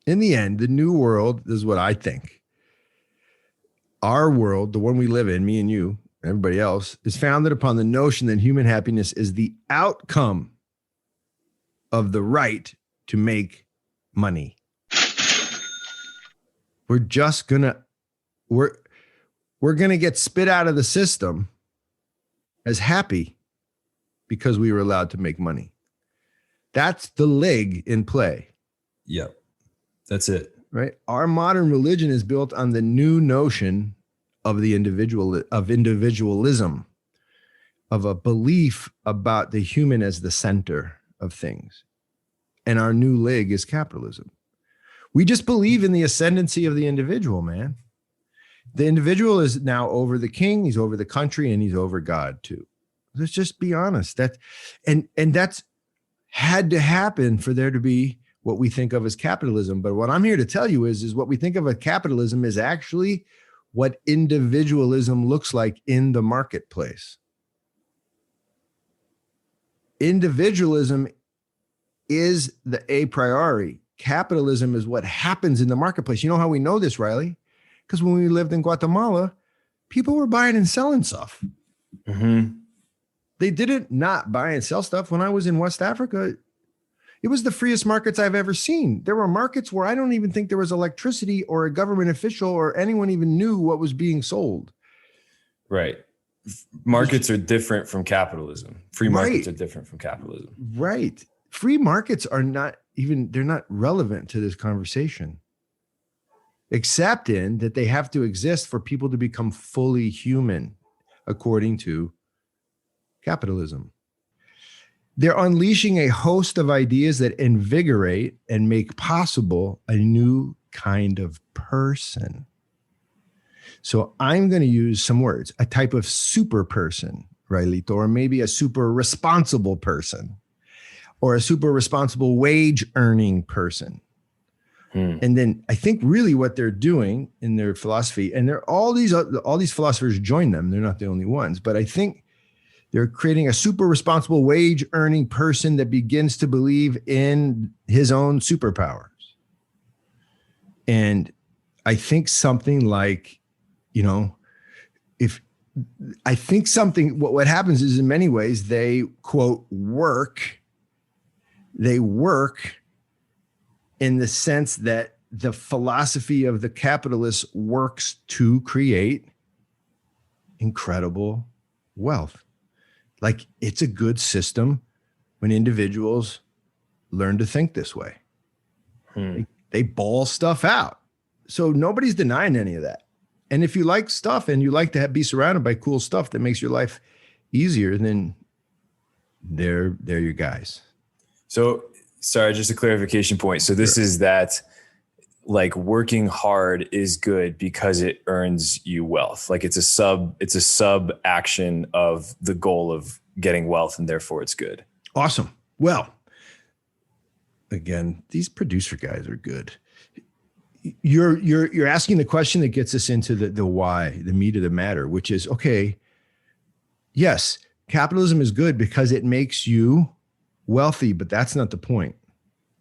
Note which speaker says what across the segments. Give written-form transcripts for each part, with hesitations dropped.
Speaker 1: In the end, the new world, this is what I think. Our world, the one we live in, me and you, everybody else, is founded upon the notion that human happiness is the outcome of the right to make money. We're just gonna, we're gonna get spit out of the system as happy because we were allowed to make money. That's the lig in play.
Speaker 2: Yep. That's it.
Speaker 1: Right. Our modern religion is built on the new notion of the individualism, of a belief about the human as the center of things. And our new lig is capitalism. We just believe in the ascendancy of the individual, man. The individual is now over the king, he's over the country, and he's over God too. Let's just be honest. And that's had to happen for there to be what we think of as capitalism. But what I'm here to tell you is what we think of as capitalism is actually what individualism looks like in the marketplace. Individualism is the a priori. Capitalism is what happens in the marketplace. You know how we know this, Riley? Because when we lived in Guatemala, people were buying and selling stuff.
Speaker 2: Mm-hmm.
Speaker 1: They didn't not buy and sell stuff. When I was in West Africa, it was the freest markets I've ever seen. There were markets where I don't even think there was electricity or a government official or anyone even knew what was being sold.
Speaker 2: Right. Markets are different from capitalism. Free markets are different from capitalism.
Speaker 1: Right. Free markets are not even, they're not relevant to this conversation, except in that they have to exist for people to become fully human, according to capitalism. They're unleashing a host of ideas that invigorate and make possible a new kind of person. So I'm going to use some words, a type of super person, Railito, or maybe a super responsible person, or a super responsible wage earning person. And then I think really what they're doing in their philosophy, and they're all these philosophers join them. They're not the only ones, but I think they're creating a super responsible wage earning person that begins to believe in his own superpowers. And I think something like, what happens is in many ways, they quote, work in the sense that the philosophy of the capitalists works to create incredible wealth. Like it's a good system when individuals learn to think this way. They ball stuff out. So nobody's denying any of that. And if you like stuff and you like to be surrounded by cool stuff that makes your life easier, then they're your guys.
Speaker 2: So, sorry, just a clarification point. So this is that like working hard is good because it earns you wealth. Like it's a sub action of the goal of getting wealth, and therefore it's good.
Speaker 1: Awesome. Well, again, these producer guys are good. You're asking the question that gets us into the why, the meat of the matter, which is, okay, yes, capitalism is good because it makes you wealthy, but that's not the point.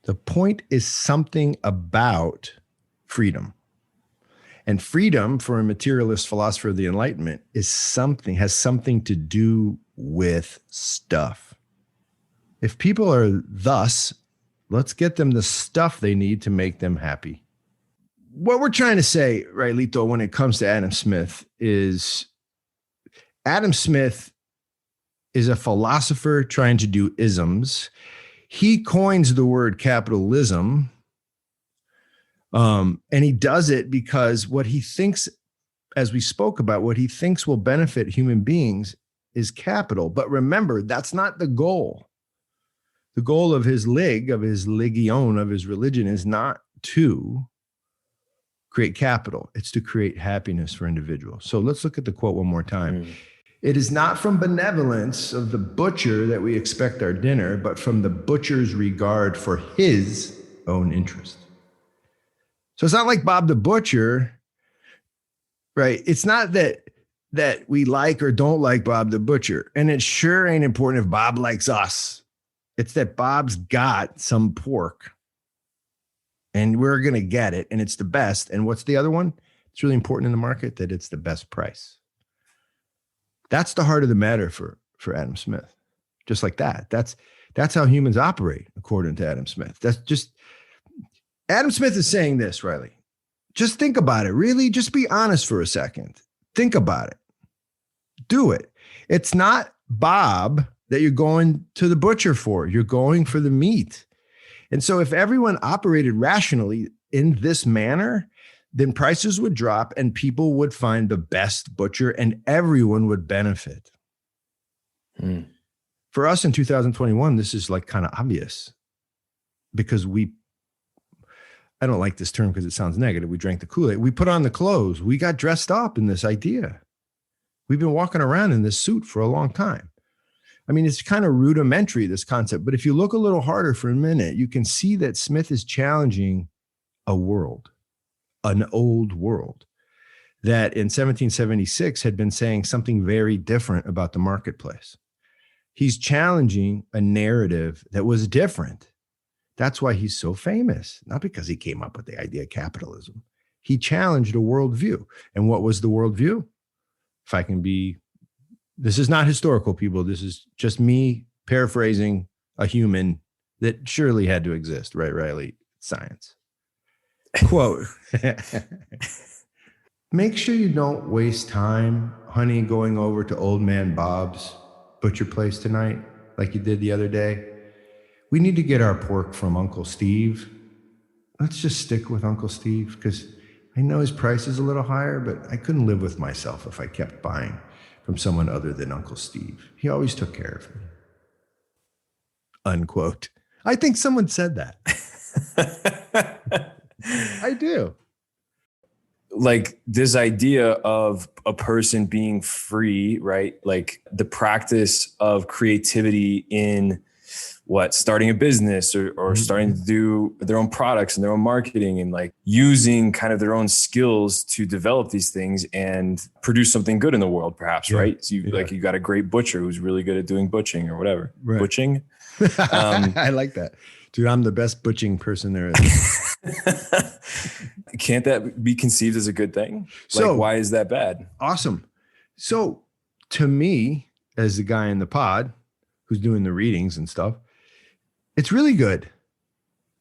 Speaker 1: The point is something about freedom. And freedom for a materialist philosopher of the Enlightenment has something to do with stuff. If people are thus, let's get them the stuff they need to make them happy. What we're trying to say, right, Lito, when it comes to Adam Smith is Adam Smith is a philosopher trying to do isms. He coins the word capitalism, and he does it because what he thinks, as we spoke about, what he thinks will benefit human beings is capital. But remember, that's not the goal. The goal of his legion, of his religion is not to create capital. It's to create happiness for individuals. So let's look at the quote one more time. It is not from benevolence of the butcher that we expect our dinner, but from the butcher's regard for his own interest. So it's not like Bob the Butcher, right? It's not that we like or don't like Bob the Butcher. And it sure ain't important if Bob likes us. It's that Bob's got some pork and we're going to get it. And it's the best. And what's the other one? It's really important in the market that it's the best price. That's the heart of the matter for Adam Smith. Just like that. That's how humans operate, according to Adam Smith. Adam Smith is saying this, Riley. Just think about it. Really, just be honest for a second. Think about it. Do it. It's not Bob that you're going to the butcher for. You're going for the meat. And so if everyone operated rationally in this manner, then prices would drop and people would find the best butcher and everyone would benefit. For us in 2021, this is like kind of obvious because I don't like this term because it sounds negative. We drank the Kool-Aid. We put on the clothes. We got dressed up in this idea. We've been walking around in this suit for a long time. I mean, it's kind of rudimentary, this concept, but if you look a little harder for a minute, you can see that Smith is challenging a world, an old world that in 1776 had been saying something very different about the marketplace. He's challenging a narrative that was different. That's why he's so famous, not because he came up with the idea of capitalism. He challenged a worldview. And what was the worldview? This is not historical, people. This is just me paraphrasing a human that surely had to exist, right, Riley? Science. Quote, make sure you don't waste time, honey, going over to old man Bob's butcher place tonight like you did the other day. We need to get our pork from Uncle Steve. Let's just stick with Uncle Steve because I know his price is a little higher, but I couldn't live with myself if I kept buying from someone other than Uncle Steve. He always took care of me. Unquote. I think someone said that. I do.
Speaker 2: Like this idea of a person being free, right? Like the practice of creativity in starting a business or starting to do their own products and their own marketing and like using kind of their own skills to develop these things and produce something good in the world, perhaps, right? So you got a great butcher who's really good at doing butching or whatever. Right. Butching.
Speaker 1: I like that. Dude, I'm the best butching person there is.
Speaker 2: Can't that be conceived as a good thing? So, why is that bad?
Speaker 1: Awesome. So to me, as the guy in the pod who's doing the readings and stuff, it's really good.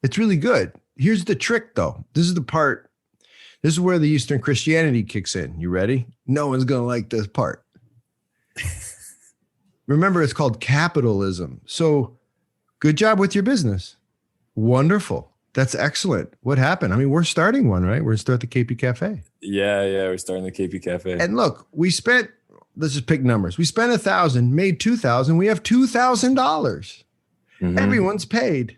Speaker 1: It's really good. Here's the trick, though. This is the part. This is where the Eastern Christianity kicks in. You ready? No one's going to like this part. Remember, it's called capitalism. So good job with your business. Wonderful. That's excellent. What happened? I mean, we're starting one, right? We're going to start the KP Cafe.
Speaker 2: Yeah. We're starting the KP Cafe.
Speaker 1: And look, let's just pick numbers. We spent 1,000, made 2,000. We have $2,000. Everyone's paid.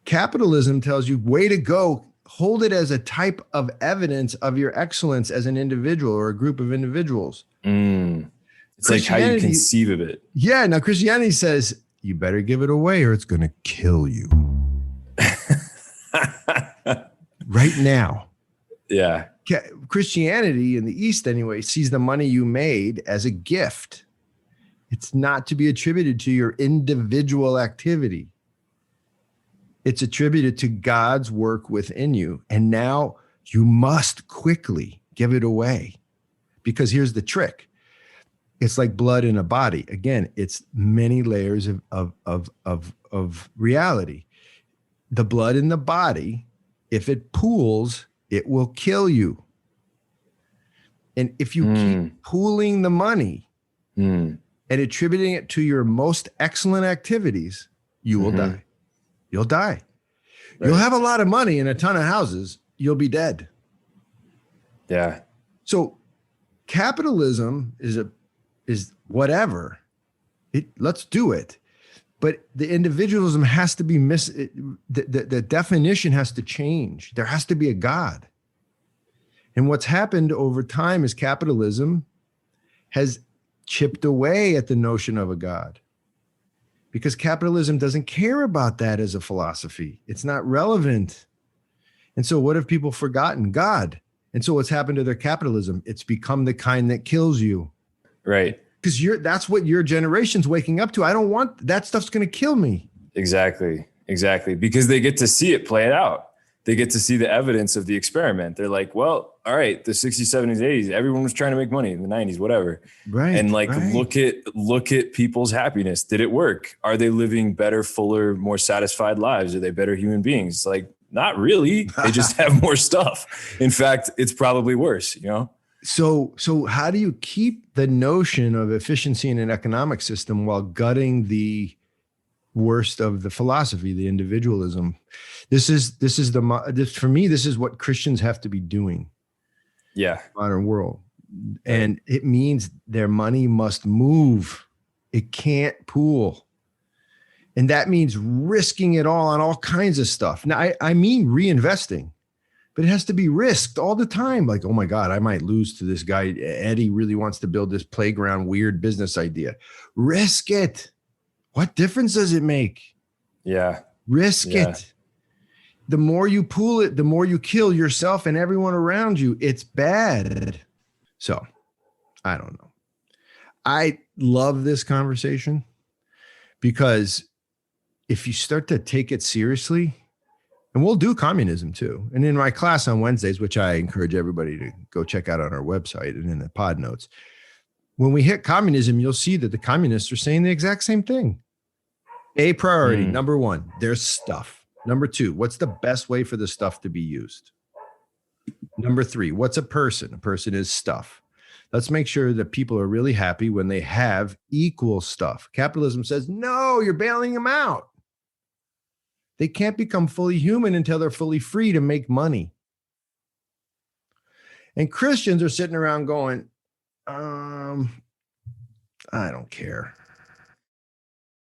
Speaker 1: Capitalism tells you, way to go. Hold it as a type of evidence of your excellence as an individual or a group of individuals.
Speaker 2: It's like how you conceive of it.
Speaker 1: Yeah. Now Christianity says you better give it away or it's going to kill you. Right now.
Speaker 2: Yeah.
Speaker 1: Christianity in the East anyway sees the money you made as a gift. It's not to be attributed to your individual activity. It's attributed to God's work within you. And now you must quickly give it away because here's the trick. It's like blood in a body. Again, it's many layers of reality. The blood in the body, if it pools, it will kill you. And if you keep pooling the money and attributing it to your most excellent activities, you will die. You'll die. Right. You'll have a lot of money and a ton of houses. You'll be dead.
Speaker 2: Yeah. So
Speaker 1: capitalism is whatever. Let's do it. But the individualism has to be the definition has to change. There has to be a God. And what's happened over time is capitalism has chipped away at the notion of a God because capitalism doesn't care about that as a philosophy. It's not relevant. And so what have people forgotten? God. And so what's happened to their capitalism? It's become the kind that kills you.
Speaker 2: Right.
Speaker 1: Because that's what your generation's waking up to. I don't want that stuff's going to kill me.
Speaker 2: Exactly. Exactly. Because they get to see it play it out. They get to see the evidence of the experiment. They're like, well, all right, the 60s, 70s, 80s, everyone was trying to make money in the 90s, whatever.
Speaker 1: Right.
Speaker 2: And like,
Speaker 1: right.
Speaker 2: look at people's happiness. Did it work? Are they living better, fuller, more satisfied lives? Are they better human beings? Like, not really. They just have more stuff. In fact, it's probably worse, you know?
Speaker 1: So how do you keep the notion of efficiency in an economic system while gutting the worst of the philosophy, the individualism? This is for me, this is what Christians have to be doing.
Speaker 2: Yeah.
Speaker 1: In the modern world. And it means their money must move. It can't pool. And that means risking it all on all kinds of stuff. Now, I mean reinvesting, but it has to be risked all the time. Like, oh my God, I might lose to this guy. Eddie really wants to build this playground, weird business idea. Risk it. What difference does it make?
Speaker 2: Yeah.
Speaker 1: Risk it. The more you pool it, the more you kill yourself and everyone around you. It's bad. So I don't know. I love this conversation because if you start to take it seriously, and we'll do communism too. And in my class on Wednesdays, which I encourage everybody to go check out on our website and in the pod notes, when we hit communism, you'll see that the communists are saying the exact same thing. A priority, number one, there's stuff. Number two, what's the best way for the stuff to be used? Number three, what's a person? A person is stuff. Let's make sure that people are really happy when they have equal stuff. Capitalism says, no, you're bailing them out. They can't become fully human until they're fully free to make money. And Christians are sitting around going, I don't care.